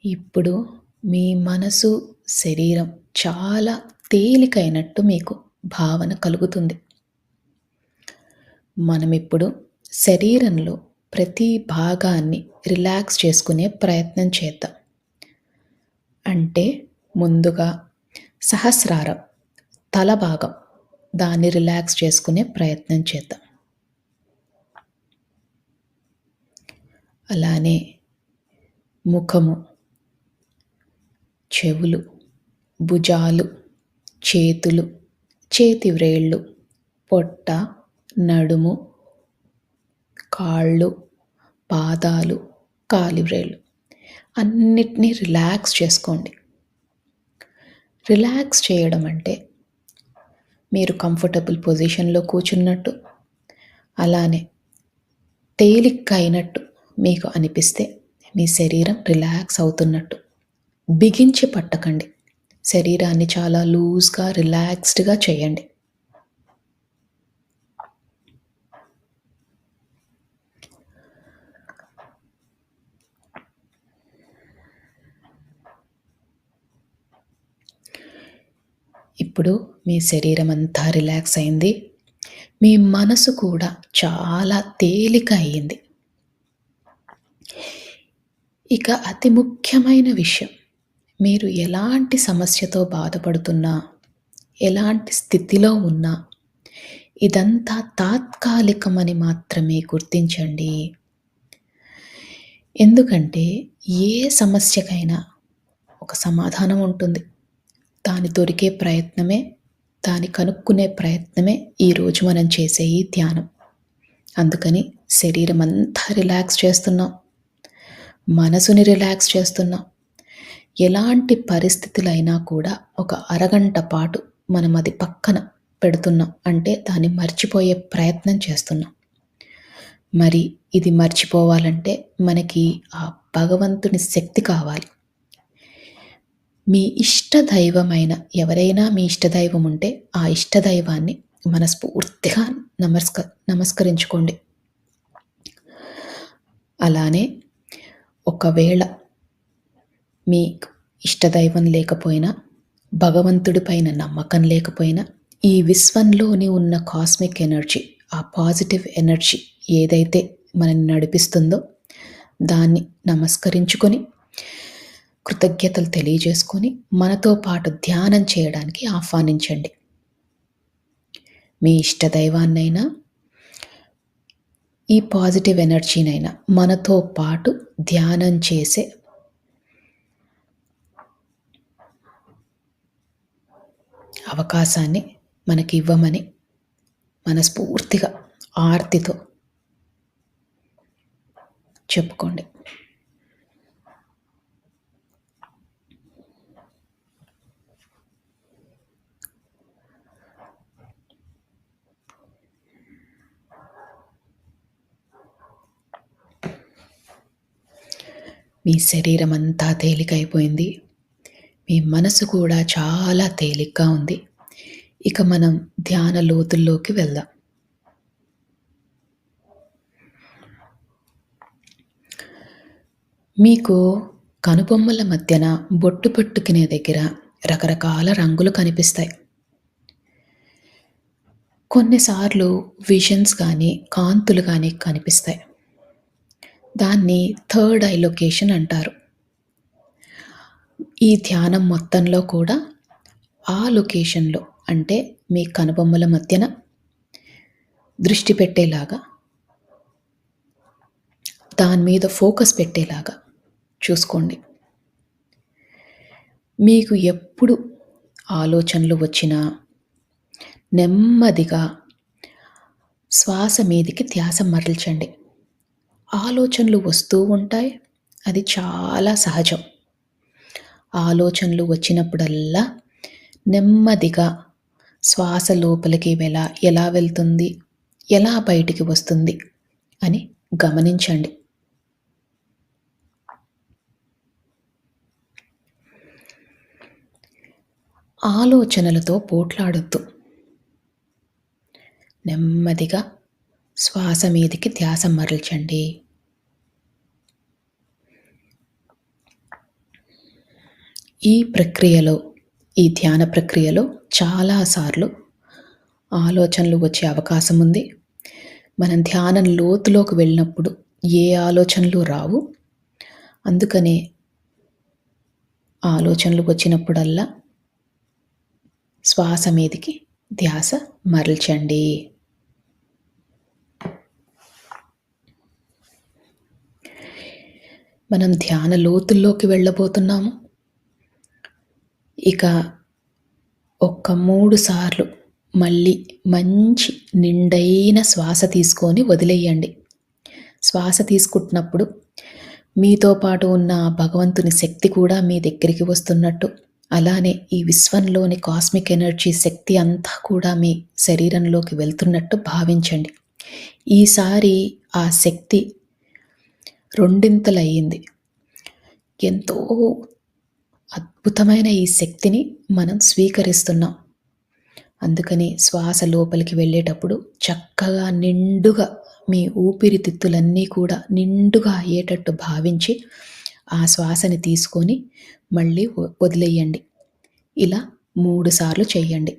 ఇప్పుడు మీ మనసు, శరీరం చాలా తేలికైనట్టు మీకు భావన కలుగుతుంది. మనమిప్పుడు శరీరంలో ప్రతి భాగాన్ని రిలాక్స్ చేసుకునే ప్రయత్నం చేద్దాం. అంటే ముందుగా సహస్రారం తల భాగం దాన్ని రిలాక్స్ చేసుకునే ప్రయత్నం చేద్దాం. అలానే ముఖము, చెవులు, భుజాలు, చేతులు, చేతి వ్రేళ్ళు, పొట్ట, నడుము, కాళ్ళు, పాదాలు, కాలి వ్రేళ్ళు అన్నిటినీ రిలాక్స్ చేసుకోండి. రిలాక్స్ చేయడం అంటే మీరు కంఫర్టబుల్ పొజిషన్లో కూర్చున్నట్టు, అలానే తేలిగ్గా అయినట్టు మీకు అనిపిస్తే మీ శరీరం రిలాక్స్ అవుతున్నట్టు. బిగించి పట్టకండి. శరీరాన్ని చాలా లూజ్గా, రిలాక్స్డ్గా చేయండి. ఇప్పుడు మీ శరీరం అంతా రిలాక్స్ అయింది. మీ మనసు కూడా చాలా తేలిక అయ్యింది. ఇక అతి ముఖ్యమైన విషయం, మీరు ఎలాంటి సమస్యతో బాధపడుతున్నా, ఎలాంటి స్థితిలో ఉన్నా, ఇదంతా తాత్కాలికమని మాత్రమే గుర్తించండి. ఎందుకంటే ఏ సమస్యకైనా ఒక సమాధానం ఉంటుంది. దాని దొరికే ప్రయత్నమే, దాన్ని కనుక్కునే ప్రయత్నమే ఈరోజు మనం చేసే ఈ ధ్యానం. అందుకని శరీరం అంతా రిలాక్స్ చేస్తున్నాం, మనసుని రిలాక్స్ చేస్తున్నాం. ఎలాంటి పరిస్థితులైనా కూడా ఒక అరగంట పాటు మనం అది పక్కన పెడుతున్నాం అంటే దాన్ని మర్చిపోయే ప్రయత్నం చేస్తున్నాం. మరి ఇది మర్చిపోవాలంటే మనకి ఆ భగవంతుని శక్తి కావాలి. మీ ఇష్టదైవమైన ఎవరైనా మీ ఇష్టదైవం ఉంటే ఆ ఇష్టదైవాన్ని మనస్ఫూర్తిగా నమస్కరించుకోండి. అలానే ఒకవేళ మీకు ఇష్టదైవం లేకపోయినా, భగవంతుడి పైన నమ్మకం లేకపోయినా, ఈ విశ్వంలోని ఉన్న కాస్మిక్ ఎనర్జీ, ఆ పాజిటివ్ ఎనర్జీ ఏదైతే మనల్ని నడిపిస్తుందో దాన్ని నమస్కరించుకొని, కృతజ్ఞతలు తెలియజేసుకొని మనతో పాటు ధ్యానం చేయడానికి ఆహ్వానించండి. మీ ఇష్టదైవాన్నైనా, ఈ పాజిటివ్ ఎనర్జీనైనా మనతో పాటు ధ్యానం చేసే అవకాశాన్ని మనకి ఇవ్వమని మనస్ఫూర్తిగా ఆర్తితో చెప్పుకోండి. మీ శరీరం అంతా తేలికైపోయింది. మీ మనసు కూడా చాలా తేలిగ్గా ఉంది. ఇక మనం ధ్యాన లోతుల్లోకి వెళ్దాం. మీకు కనుబొమ్మల మధ్యన బొట్టు పెట్టుకునే దగ్గర రకరకాల రంగులు కనిపిస్తాయి. కొన్నిసార్లు విజన్స్ కానీ, కాంతులు కానీ కనిపిస్తాయి. దాన్ని థర్డ్ ఐ లొకేషన్ అంటారు. ఈ ధ్యానం మొత్తంలో కూడా ఆ లొకేషన్లో అంటే మీ కనుబొమ్మల మధ్యన దృష్టి పెట్టేలాగా, దాని మీద ఫోకస్ పెట్టేలాగా చూసుకోండి. మీకు ఎప్పుడు ఆలోచనలు వచ్చినా నెమ్మదిగా శ్వాస మీదికి ధ్యాస మరల్చండి. ఆలోచనలు వస్తూ ఉంటాయి, అది చాలా సహజం. ఆలోచనలు వచ్చినప్పుడల్లా నెమ్మదిగా శ్వాస లోపలికి ఎలా వెళ్తుంది, ఎలా బయటికి వస్తుంది అని గమనించండి. ఆలోచనలతో పోట్లాడొద్దు. నెమ్మదిగా శ్వాస మీదికి ధ్యాస మరల్చండి. ఈ ప్రక్రియలో, ఈ ధ్యాన ప్రక్రియలో చాలాసార్లు ఆలోచనలు వచ్చే అవకాశం ఉంది. మనం ధ్యానం లోతులోకి వెళ్ళినప్పుడు ఏ ఆలోచనలు రావు. అందుకనే ఆలోచనలు వచ్చినప్పుడల్లా శ్వాస మీదికి ధ్యాస మరల్చండి. మనం ధ్యాన లోతుల్లోకి వెళ్ళబోతున్నాము. ఇక ఒక్క 3 సార్లు మళ్ళీ మంచి నిండైన శ్వాస తీసుకొని వదిలేయండి. శ్వాస తీసుకుంటున్నప్పుడు మీతో పాటు ఉన్న భగవంతుని శక్తి కూడా మీ దగ్గరికి వస్తున్నట్టు, అలానే ఈ విశ్వంలోని కాస్మిక్ ఎనర్జీ శక్తి అంతా కూడా మీ శరీరంలోకి వెళ్తున్నట్టు భావించండి. ఈసారి ఆ శక్తి రెండింతలయ్యింది. ఎంతో అద్భుతమైన ఈ శక్తిని మనం స్వీకరిస్తున్నాం. అందుకని శ్వాస లోపలికి వెళ్ళేటప్పుడు చక్కగా నిండుగా మీ ఊపిరితిత్తులన్నీ కూడా నిండుగా అయ్యేటట్టు భావించి ఆ శ్వాసని తీసుకొని మళ్ళీ వదిలేయండి. ఇలా 3 సార్లు చెయ్యండి.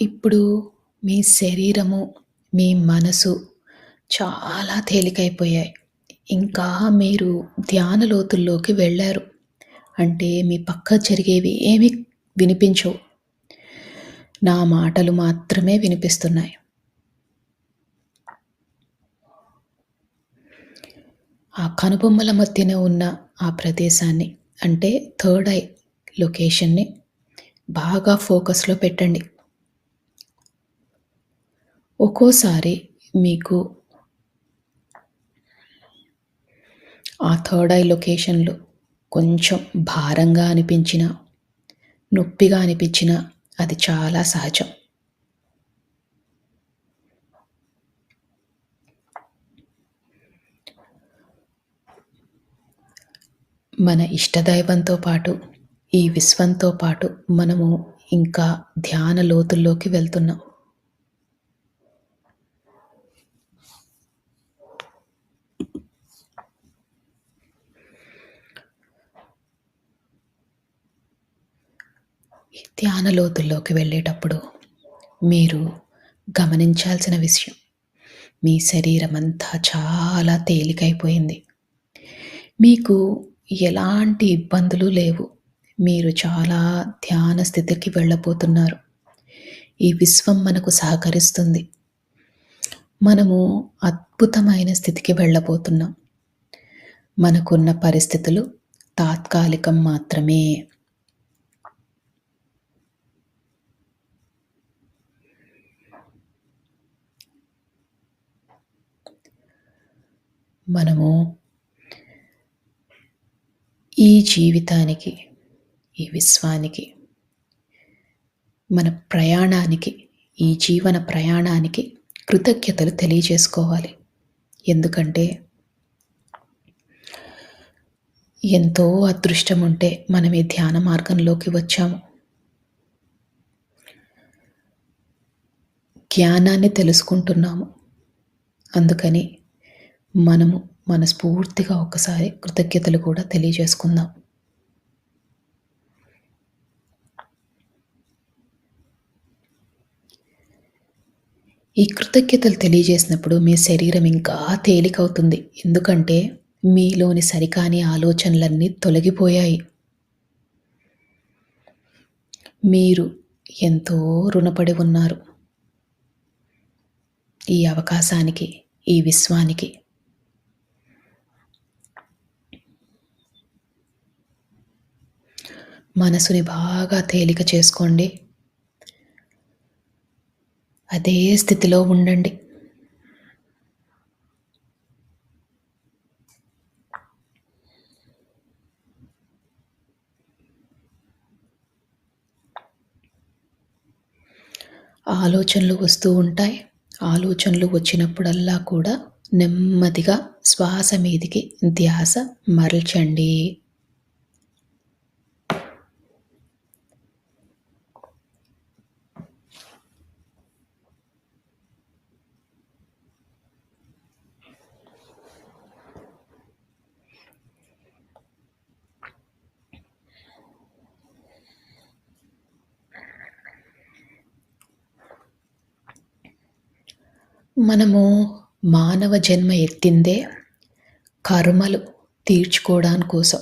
ఇప్పుడు మీ శరీరము, మీ మనసు చాలా తేలికైపోయాయి. ఇంకా మీరు ధ్యాన లోతుల్లోకి వెళ్లారు. అంటే మీ పక్క జరిగేవి ఏమీ వినిపించవు. నా మాటలు మాత్రమే వినిపిస్తున్నాయి. ఆ కనుబొమ్మల మధ్యన ఉన్న ఆ ప్రదేశాన్ని, అంటే థర్డ్ ఐ లొకేషన్‌ని బాగా ఫోకస్‌లో పెట్టండి. ఒక్కోసారి మీకు ఆ థర్డ్ ఐ లొకేషన్‌లో కొంచెం భారంగా అనిపించినా, నొప్పిగా అనిపించినా అది చాలా సహజం. మన ఇష్టదైవంతో పాటు, ఈ విశ్వంతో పాటు మనము ఇంకా ధ్యాన లోతుల్లోకి వెళ్తున్నాం. ఈ ధ్యాన లోతుల్లోకి వెళ్ళేటప్పుడు మీరు గమనించాల్సిన విషయం, మీ శరీరమంతా చాలా తేలికైపోయింది. మీకు ఎలాంటి ఇబ్బందులు లేవు. మీరు చాలా ధ్యాన స్థితికి వెళ్ళబోతున్నారు. ఈ విశ్వం మనకు సహకరిస్తుంది. మనము అద్భుతమైన స్థితికి వెళ్ళబోతున్నాం. మనకున్న పరిస్థితులు తాత్కాలికం మాత్రమే. మనము ఈ జీవితానికి, ఈ విశ్వానికి, మన ప్రయాణానికి, ఈ జీవన ప్రయాణానికి కృతజ్ఞతలు తెలియజేసుకోవాలి. ఎందుకంటే ఎంతో అదృష్టం ఉంటే మనం ఈ ధ్యాన మార్గంలోకి వచ్చాము. జ్ఞానాన్ని తెలుసుకుంటున్నాము. అందుకని మనము మనస్ఫూర్తిగా ఒకసారి కృతజ్ఞతలు కూడా తెలియజేసుకుందాం. ఈ కృతజ్ఞతలు తెలియజేసినప్పుడు మీ శరీరం ఇంకా తేలికవుతుంది. ఎందుకంటే మీలోని సరికాని ఆలోచనలన్నీ తొలగిపోయాయి. మీరు ఎంతో రుణపడి ఉన్నారు ఈ అవకాశానికి, ఈ విశ్వానికి. మనసుని బాగా తేలిక చేసుకోండి. అదే స్థితిలో ఉండండి. ఆలోచనలు వస్తూ ఉంటాయి. ఆలోచనలు వచ్చినప్పుడల్లా కూడా నెమ్మదిగా శ్వాస మీదికి ధ్యాస మరల్చండి. మనము మానవ జన్మ ఎత్తిందే కర్మలు తీర్చుకోవడాని కోసం.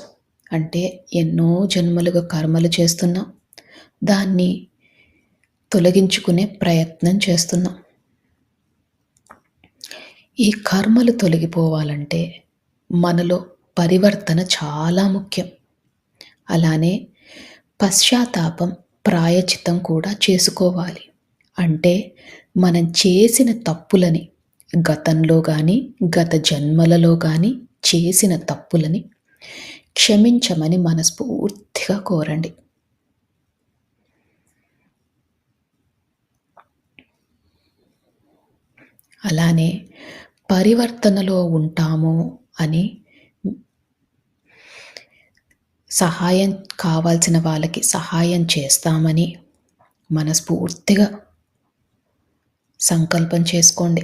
అంటే ఎన్నో జన్మలుగా కర్మలు చేస్తున్నాం. దాన్ని తొలగించుకునే ప్రయత్నం చేస్తున్నాం. ఈ కర్మలు తొలగిపోవాలంటే మనలో పరివర్తన చాలా ముఖ్యం. అలానే పశ్చాత్తాపం, ప్రాయశ్చిత్తం కూడా చేసుకోవాలి. అంటే మనం చేసిన తప్పులని గతంలో గానీ, గత జన్మలలో గానీ చేసిన తప్పులని క్షమించమని మనస్ఫూర్తిగా కోరండి. అలానే పరివర్తనలో ఉంటాము అని సహాయం కావాల్సిన వాళ్ళకి సహాయం చేస్తామని మనస్ఫూర్తిగా సంకల్పం చేసుకోండి.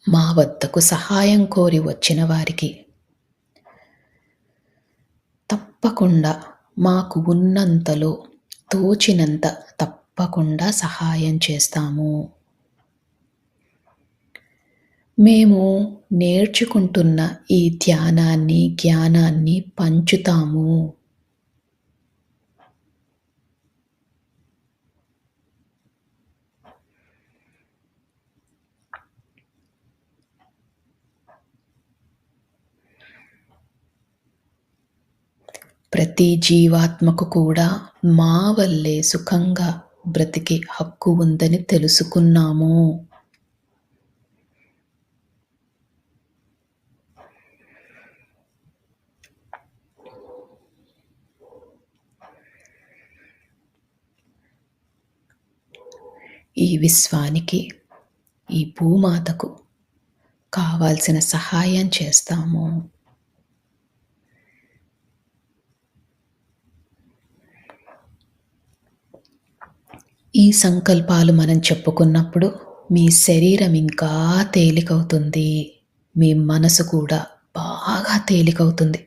మా వద్దకు సహాయం కోరి వచ్చిన వారికి తప్పకుండా మాకు ఉన్నంతలో తోచినంత తప్పకుండా సహాయం చేస్తాము. మేము నేర్చుకుంటున్న ఈ ధ్యానాన్ని, జ్ఞానాన్ని పంచుతాము. ప్రతి జీవాత్మకు కూడా మా వల్లే సుఖంగా బ్రతికే హక్కు ఉందని తెలుసుకున్నాము. ఈ విశ్వానికి, ఈ భూమాతకు కావాల్సిన సహాయం చేస్తాము. ఈ సంకల్పాలు మనం చెప్పుకున్నప్పుడు మీ శరీరం ఇంకా తేలికవుతుంది. మీ మనసు కూడా బాగా తేలికవుతుంది.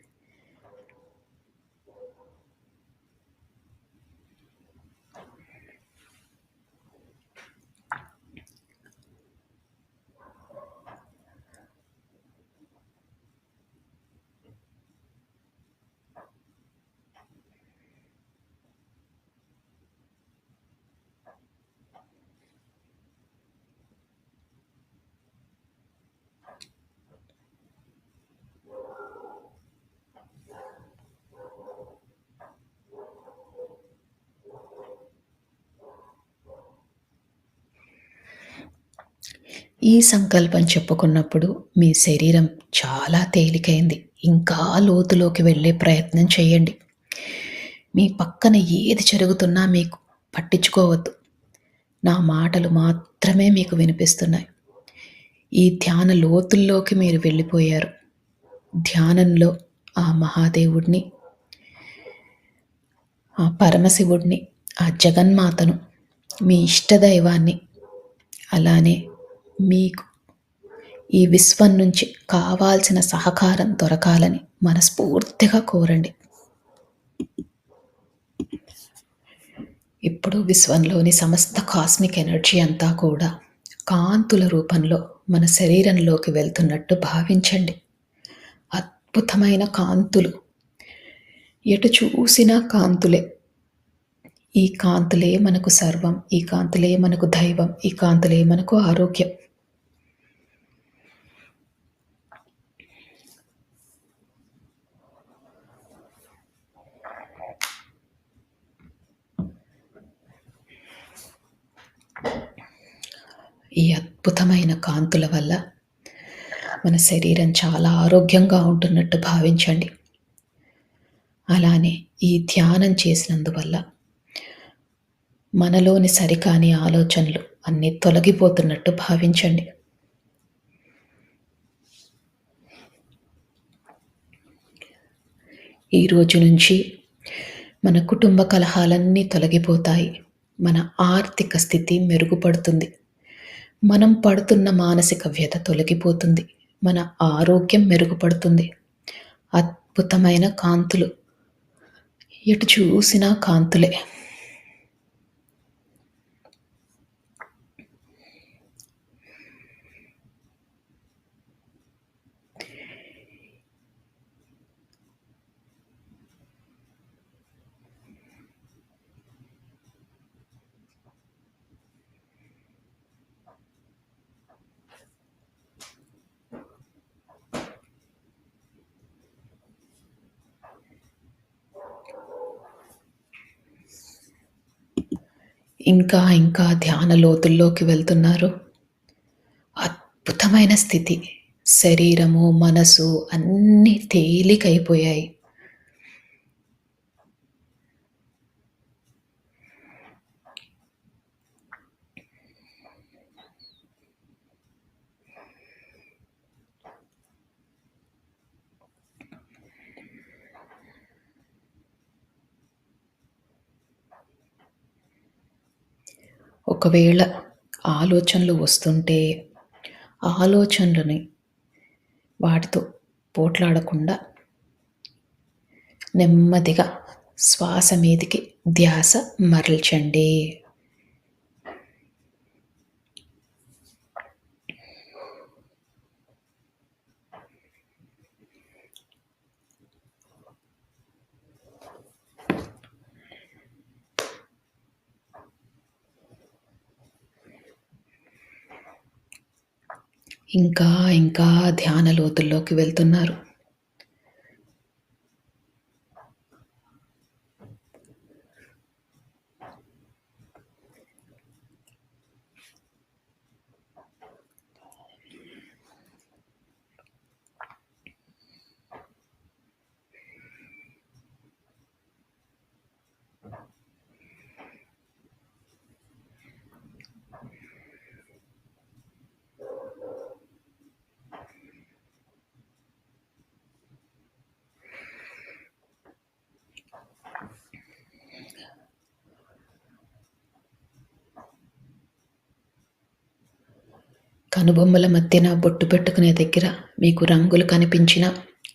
ఈ సంకల్పం చెప్పుకున్నప్పుడు మీ శరీరం చాలా తేలికైంది. ఇంకా లోతులోకి వెళ్ళే ప్రయత్నం చేయండి. మీ పక్కన ఏది జరుగుతున్నా మీకు పట్టించుకోవద్దు. నా మాటలు మాత్రమే మీకు వినిపిస్తున్నాయి. ఈ ధ్యాన లోతుల్లోకి మీరు వెళ్ళిపోయారు. ధ్యానంలో ఆ మహాదేవుడిని, ఆ పరమశివుడిని, ఆ జగన్మాతను, మీ ఇష్టదైవాన్ని, అలానే మీకు ఈ విశ్వం నుంచి కావాల్సిన సహకారం దొరకాలని మనస్ఫూర్తిగా కోరండి. ఇప్పుడు విశ్వంలోని సమస్త కాస్మిక్ ఎనర్జీ అంతా కూడా కాంతుల రూపంలో మన శరీరంలోకి వెళ్తున్నట్టు భావించండి. అద్భుతమైన కాంతులు, ఎటు చూసినా కాంతులే. ఈ కాంతులే మనకు సర్వం, ఈ కాంతులే మనకు దైవం, ఈ కాంతులే మనకు ఆరోగ్యం. ఈ అద్భుతమైన కాంతుల వల్ల మన శరీరం చాలా ఆరోగ్యంగా ఉంటున్నట్టు భావించండి. అలానే ఈ ధ్యానం చేసినందువల్ల మనలోని సరికాని ఆలోచనలు అన్నీ తొలగిపోతున్నట్టు భావించండి. ఈ రోజు నుంచి మన కుటుంబ కలహాలన్నీ తొలగిపోతాయి. మన ఆర్థిక స్థితి మెరుగుపడుతుంది. మనం పడుతున్న మానసిక వ్యధ తొలగిపోతుంది. మన ఆరోగ్యం మెరుగుపడుతుంది. అద్భుతమైన కాంతులు. ఎటు చూసినా కాంతులే. ఇంకా ఇంకా ధ్యాన లోతుల్లోకి వెళ్తున్నారు. అద్భుతమైన స్థితి. శరీరము, మనసు అన్నీ తేలికైపోయాయి. ఒకవేళ ఆలోచనలు వస్తుంటే, ఆలోచనలని వాటితో పోట్లాడకుండా నెమ్మదిగా శ్వాస మీదికి ధ్యాస మరల్చండి. ఇంకా ఇంకా ధ్యాన లోతుల్లోకి వెళ్తున్నారు. కనుబొమ్మల మధ్యన బొట్టు పెట్టుకునే దగ్గర మీకు రంగులు కనిపించిన,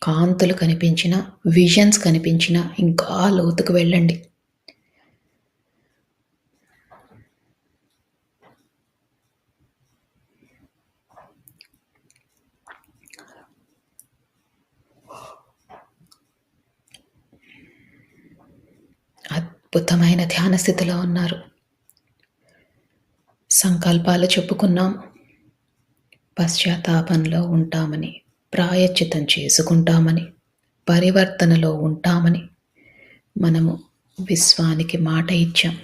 కాంతులు కనిపించిన, విజన్స్ కనిపించిన ఇంకా లోతుకు వెళ్ళండి. అద్భుతమైన ధ్యాన స్థితిలో ఉన్నారు. సంకల్పాలు చెప్పుకున్నాం. పశ్చాత్తాపంలో ఉంటామని, ప్రాయశ్చిత్తం చేసుకుంటామని, పరివర్తనలో ఉంటామని మనము విశ్వానికి మాట ఇచ్చాం.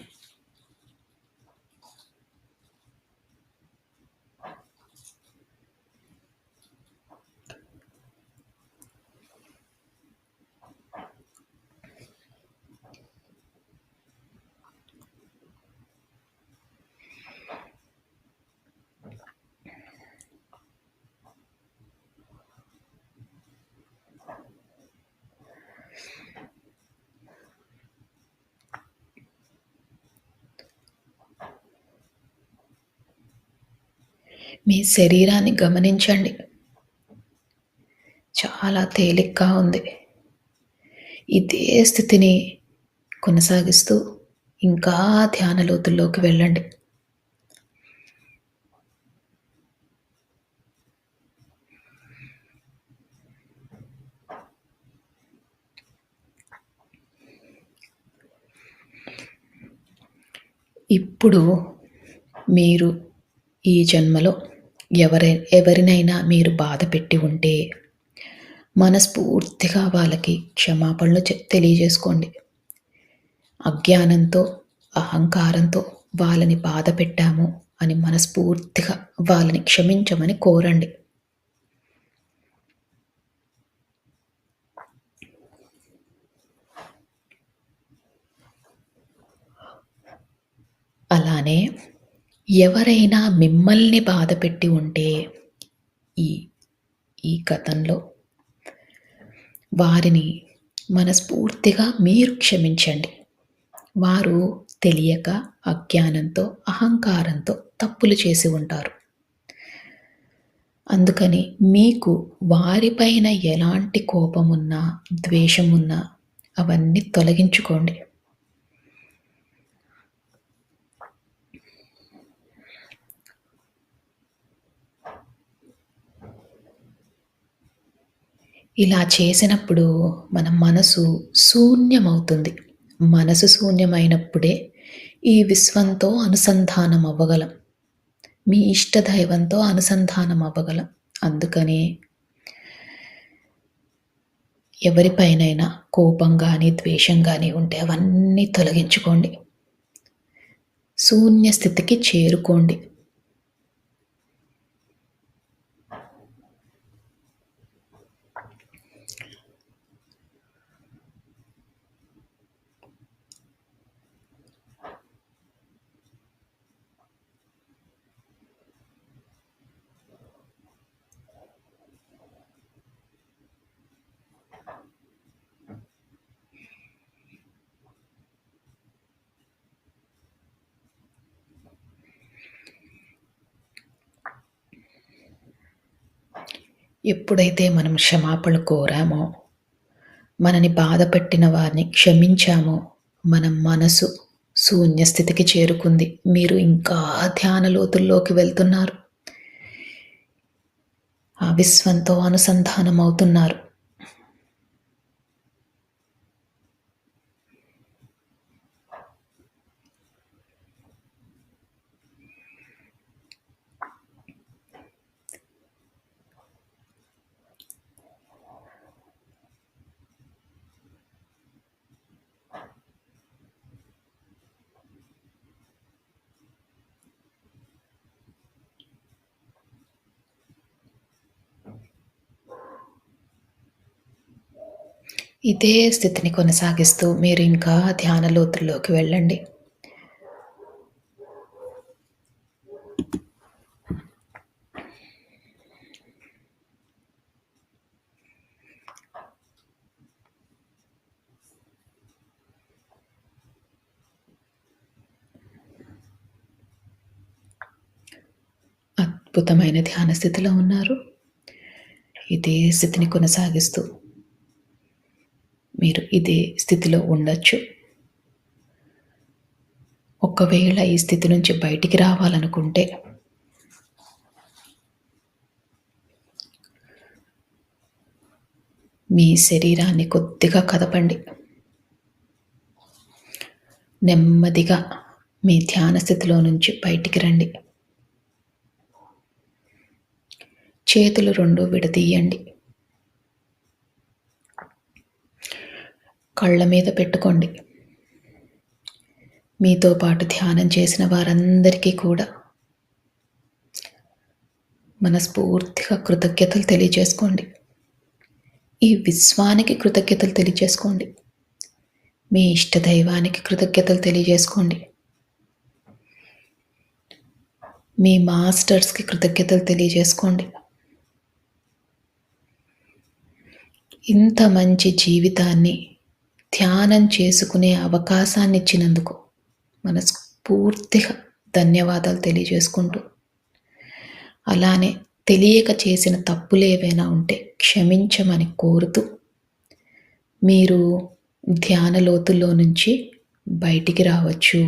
మీ శరీరాన్ని గమనించండి. చాలా తేలిగ్గా ఉంది. ఇదే స్థితిని కొనసాగిస్తూ ఇంకా ధ్యాన లోతుల్లోకి వెళ్ళండి. ఇప్పుడు మీరు ఈ జన్మలో ఎవరినైనా మీరు బాధ పెట్టి ఉంటే మనస్ఫూర్తిగా వాళ్ళకి క్షమాపణలు తెలియజేసుకోండి. అజ్ఞానంతో, అహంకారంతో వాళ్ళని బాధ పెట్టాము అని మనస్ఫూర్తిగా వాళ్ళని క్షమించమని కోరండి. అలానే ఎవరైనా మిమ్మల్ని బాధపెట్టి ఉంటే ఈ ఈ గతంలో వారిని మనస్ఫూర్తిగా మీరు క్షమించండి. వారు తెలియక, అజ్ఞానంతో, అహంకారంతో తప్పులు చేసి ఉంటారు. అందుకని మీకు వారిపైన ఎలాంటి కోపమున్నా, ద్వేషమున్నా అవన్నీ తొలగించుకోండి. ఇలా చేసినప్పుడు మన మనసు శూన్యమవుతుంది. మనసు శూన్యమైనప్పుడే ఈ విశ్వంతో అనుసంధానం అవ్వగలం. మీ ఇష్టదైవంతో అనుసంధానం అవ్వగలం. అందుకని ఎవరిపైనైనా కోపం గానీ, ద్వేషం గానీ ఉంటే అవన్నీ తొలగించుకోండి. శూన్య స్థితికి చేరుకోండి. ఎప్పుడైతే మనం క్షమాపణ కోరామో, మనని బాధపెట్టిన వారిని క్షమించామో, మన మనసు శూన్య స్థితికి చేరుకుంది. మీరు ఇంకా ధ్యాన లోతుల్లోకి వెళ్తున్నారు. ఆ విశ్వంతో అనుసంధానం అవుతున్నారు. ఇదే స్థితిని కొనసాగిస్తూ మీరు ఇంకా ధ్యాన లోతుల్లోకి వెళ్ళండి. అద్భుతమైన ధ్యాన స్థితిలో ఉన్నారు. ఇదే స్థితిని కొనసాగిస్తూ మీరు ఇదే స్థితిలో ఉండొచ్చు. ఒకవేళ ఈ స్థితి నుంచి బయటికి రావాలనుకుంటే మీ శరీరాన్ని కొద్దిగా కదపండి. నెమ్మదిగా మీ ధ్యాన స్థితిలో నుంచి బయటికి రండి. చేతులు 2 విడదీయండి. కళ్ళ మీద పెట్టుకోండి. మీతో పాటు ధ్యానం చేసిన వారందరికీ కూడా మనస్ఫూర్తిగా కృతజ్ఞతలు తెలియజేసుకోండి. ఈ విశ్వానికి కృతజ్ఞతలు తెలియజేసుకోండి. మీ ఇష్టదైవానికి కృతజ్ఞతలు తెలియజేసుకోండి. మీ మాస్టర్స్కి కృతజ్ఞతలు తెలియజేసుకోండి. ఇంత మంచి జీవితాన్ని ధ్యానం చేసుకునే అవకాశాన్ని ఇచ్చినందుకు మనస్ఫూర్తిగా ధన్యవాదాలు తెలియజేసుకుంటూ, అలానే తెలియక చేసిన తప్పులు ఏవైనా ఉంటే క్షమించమని కోరుతూ మీరు ధ్యాన లోతుల్లో నుంచి బయటికి రావచ్చు.